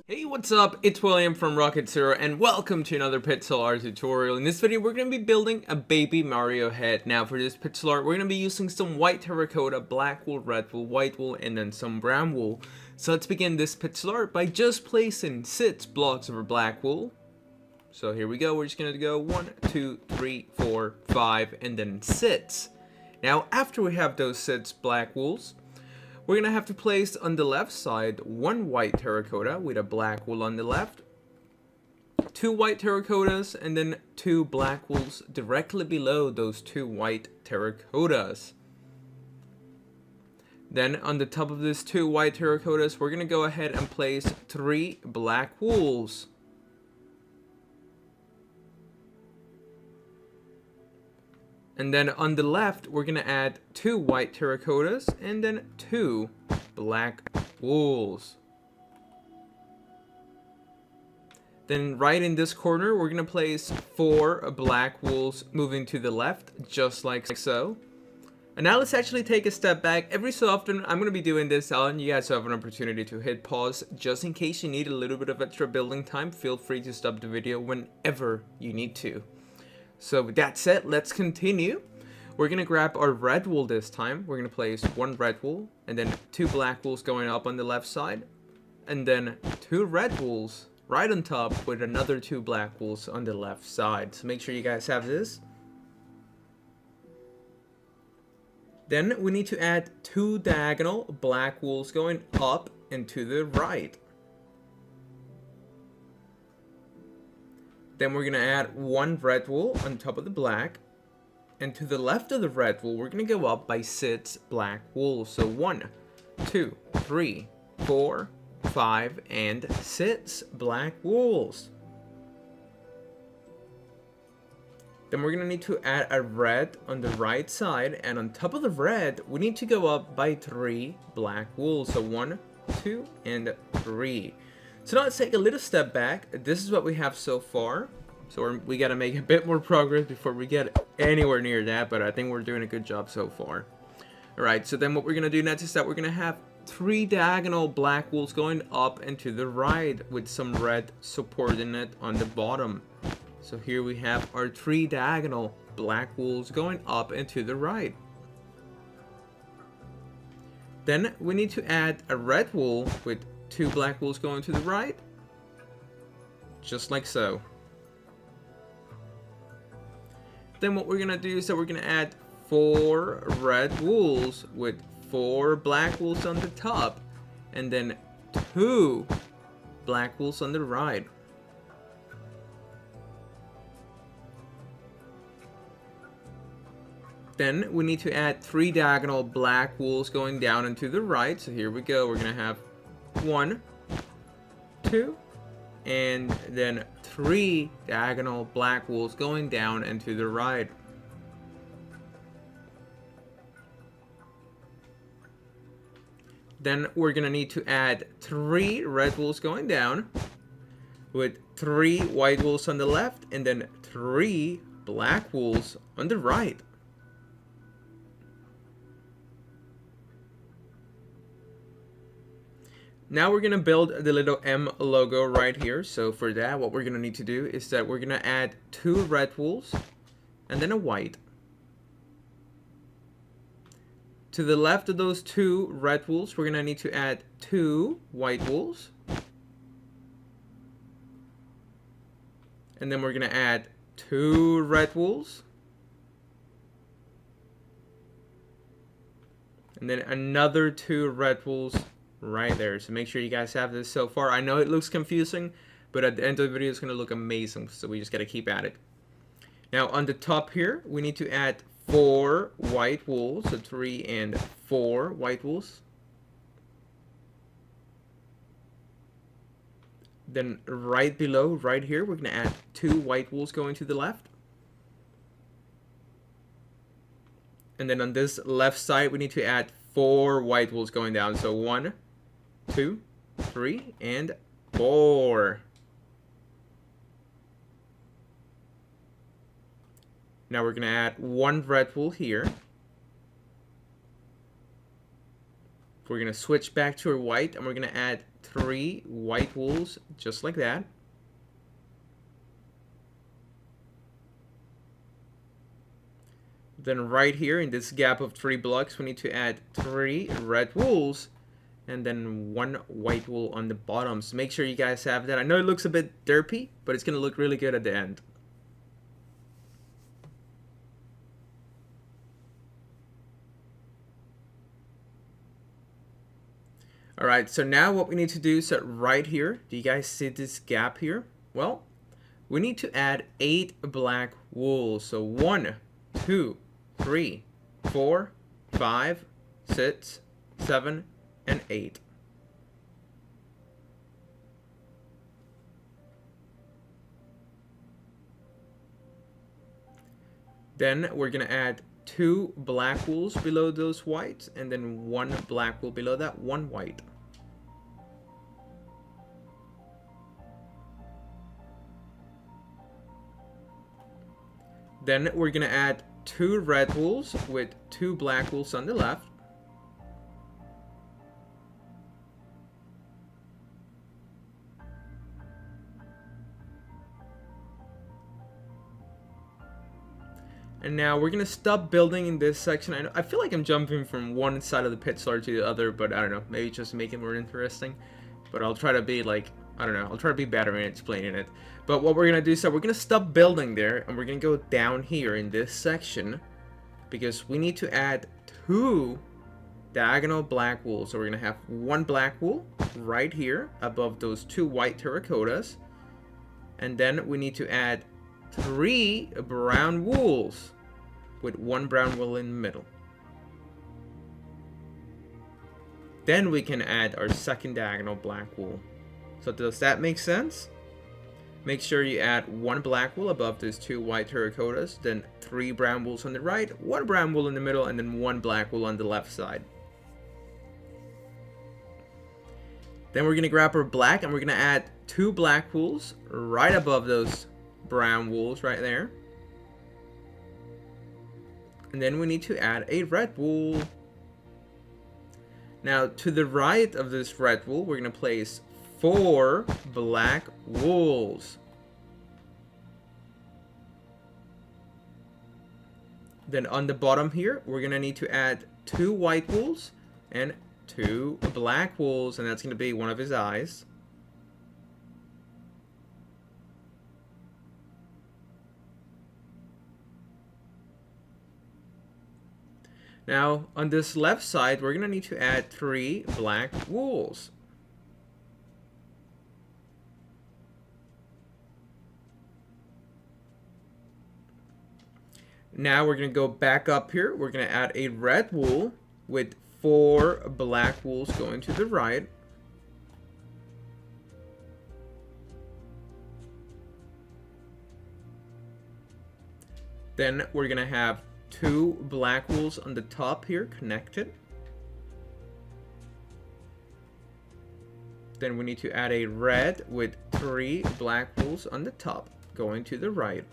Hey, what's up? It's William from Rocket Zero, and welcome to another pixel art tutorial. In this video, we're going to be building a baby Mario head. Now, for this pixel art, we're going to be using some white terracotta, black wool, red wool, white wool, and then some brown wool. So let's begin this pixel art by just placing 6 blocks of our black wool. So here we go. We're just going to go 1, 2, 3, 4, 5, and then 6. Now, after we have those 6 black wools, we're going to have to place on the left side 1 white terracotta with a black wool on the left, 2 white terracottas, and then 2 black wools directly below those 2 white terracottas. Then on the top of these 2 white terracottas, we're going to go ahead and place 3 black wools. And then on the left, we're going to add 2 white terracottas and then 2 black wools. Then right in this corner, we're going to place 4 black wools moving to the left, just like so. And now let's actually take a step back. Every so often, I'm going to be doing this, and you guys have an opportunity to hit pause. Just in case you need a little bit of extra building time, feel free to stop the video whenever you need to. So with that said, let's continue. We're going to grab our red wool this time. We're going to place 1 red wool and then 2 black wools going up on the left side. And then 2 red wools right on top with another 2 black wools on the left side. So make sure you guys have this. Then we need to add 2 diagonal black wools going up and to the right. Then we're going to add 1 red wool on top of the black. And to the left of the red wool, we're going to go up by 6 black wools. So 1, 2, 3, 4, 5, and 6 black wools. Then we're going to need to add a red on the right side. And on top of the red, we need to go up by 3 black wools. So 1, 2, and 3. So now let's take a little step back. This is what we have so far. So we got to make a bit more progress before we get anywhere near that. But I think we're doing a good job so far. Alright, so then what we're going to do next is that we're going to have 3 diagonal black wools going up and to the right with some red supporting it on the bottom. So here we have our 3 diagonal black wools going up and to the right. Then we need to add a red wool with 2 black wools going to the right, just like so. Then what we're going to do is that we're going to add 4 red wools with 4 black wools on the top, and then 2 black wools on the right. Then we need to add 3 diagonal black wools going down and to the right. So here we go. We're going to have 1, 2, and then 3 diagonal black wools going down and to the right. Then we're going to need to add 3 red wools going down with 3 white wools on the left and then 3 black wools on the right. Now we're going to build the little M logo right here. So for that, what we're going to need to do is that we're going to add 2 red wools and then a white. To the left of those 2 red wools, we're going to need to add 2 white wools. And then we're going to add 2 red wools. And then another 2 red wools right there. So make sure you guys have this so far. I know it looks confusing, but at the end of the video it's going to look amazing. So we just got to keep at it. Now on the top here, we need to add 4 white wools. So 3 and 4 white wools. Then right below, right here, we're going to add 2 white wools going to the left. And then on this left side, we need to add 4 white wools going down. So 1, 2, 3, and 4. Now we're going to add 1 red wool here. We're going to switch back to our white, and we're going to add 3 white wools, just like that. Then right here in this gap of 3 blocks, we need to add 3 red wools and then 1 white wool on the bottom. So make sure you guys have that. I know it looks a bit derpy, but it's going to look really good at the end. Alright, so now what we need to do is that right here, do you guys see this gap here? Well, we need to add 8 black wools. So 1, 2, 3, 4, 5, 6, 7, and 8. Then we're going to add 2 black wools below those whites, and then 1 black wool below that 1 white. Then we're going to add 2 red wools with 2 black wools on the left. And now we're going to stop building in this section. I feel like I'm jumping from one side of the pit solar to the other, but I don't know. Maybe just make it more interesting. But I'll try to be like, I don't know. I'll try to be better in explaining it. But what we're going to do is that we're going to stop building there. And we're going to go down here in this section. Because we need to add 2 diagonal black wools. So we're going to have 1 black wool right here above those 2 white terracottas. And then we need to add 3 brown wools with 1 brown wool in the middle. Then we can add our second diagonal black wool. So does that make sense? Make sure you add 1 black wool above those 2 white terracottas, then 3 brown wools on the right, 1 brown wool in the middle, and then 1 black wool on the left side. Then we're going to grab our black and we're going to add 2 black wools right above those brown wools right there. And then we need to add a red wool. Now to the right of this red wool, we're going to place 4 black wools. Then on the bottom here, we're going to need to add 2 white wools and 2 black wools, and that's going to be one of his eyes. Now, on this left side, we're going to need to add 3 black wools. Now we're going to go back up here. We're going to add a red wool with 4 black wools going to the right. Then we're going to have 2 black wools on the top here connected. Then we need to add a red with 3 black wools on the top going to the right.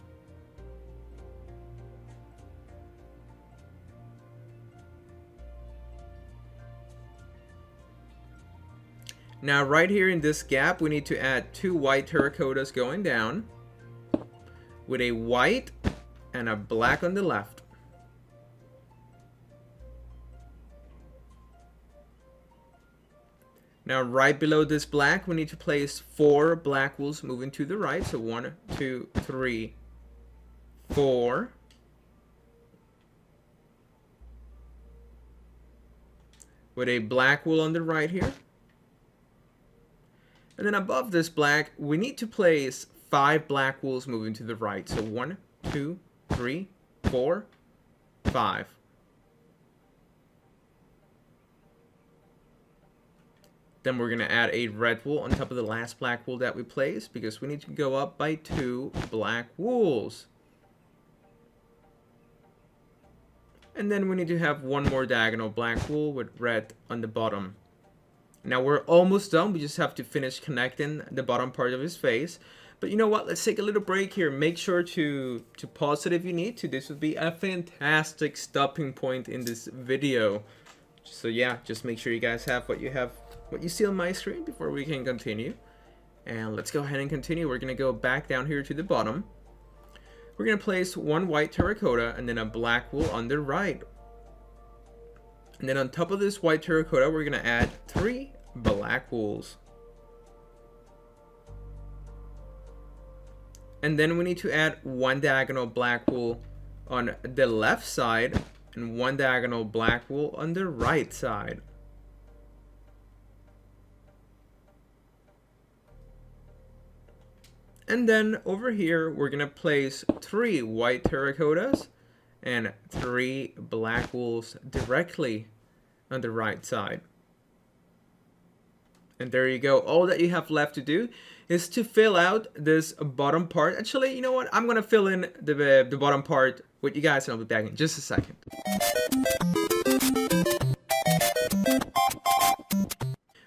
Now right here in this gap, we need to add 2 white terracottas going down with a white and a black on the left. Now right below this black, we need to place 4 black wools moving to the right. So 1, 2, 3, 4. With a black wool on the right here. And then above this black, we need to place 5 black wools moving to the right. So 1, 2, 3, 4, 5. Then we're going to add a red wool on top of the last black wool that we placed, because we need to go up by 2 black wools. And then we need to have 1 more diagonal black wool with red on the bottom. Now we're almost done. We just have to finish connecting the bottom part of his face. But you know what? Let's take a little break here. Make sure to pause it if you need to. This would be a fantastic stopping point in this video. So yeah, just make sure you guys have what you see on my screen before we can continue. And let's go ahead and continue. We're gonna go back down here to the bottom. We're gonna place one white terracotta and then a black wool on the right. And then on top of this white terracotta, we're gonna add 3 black wools. And then we need to add 1 diagonal black wool on the left side and 1 diagonal black wool on the right side. And then over here, we're gonna place 3 white terracottas and 3 black wools directly on the right side. And there you go. All that you have left to do is to fill out this bottom part. Actually, you know what? I'm gonna fill in the bottom part with you guys, and I'll be back in just a second.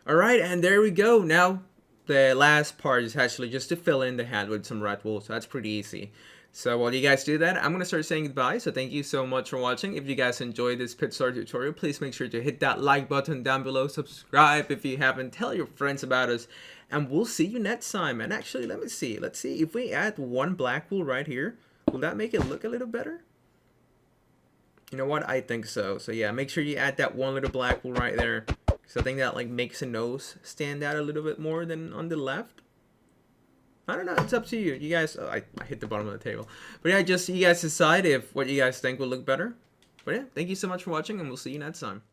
All right, and there we go. Now the last part is actually just to fill in the hat with some red wool, so that's pretty easy. So while you guys do that, I'm going to start saying goodbye. So thank you so much for watching. If you guys enjoyed this Pixar tutorial, please make sure to hit that like button down below. Subscribe if you haven't. Tell your friends about us. And we'll see you next time. And actually, let me see. Let's see. If we add 1 black wool right here, will that make it look a little better? You know what? I think so. So yeah, make sure you add that 1 little black wool right there. So I think that like makes a nose stand out a little bit more than on the left. I don't know. It's up to you. You guys, I hit the bottom of the table. But yeah, just you guys decide if what you guys think will look better. But yeah, thank you so much for watching, and we'll see you next time.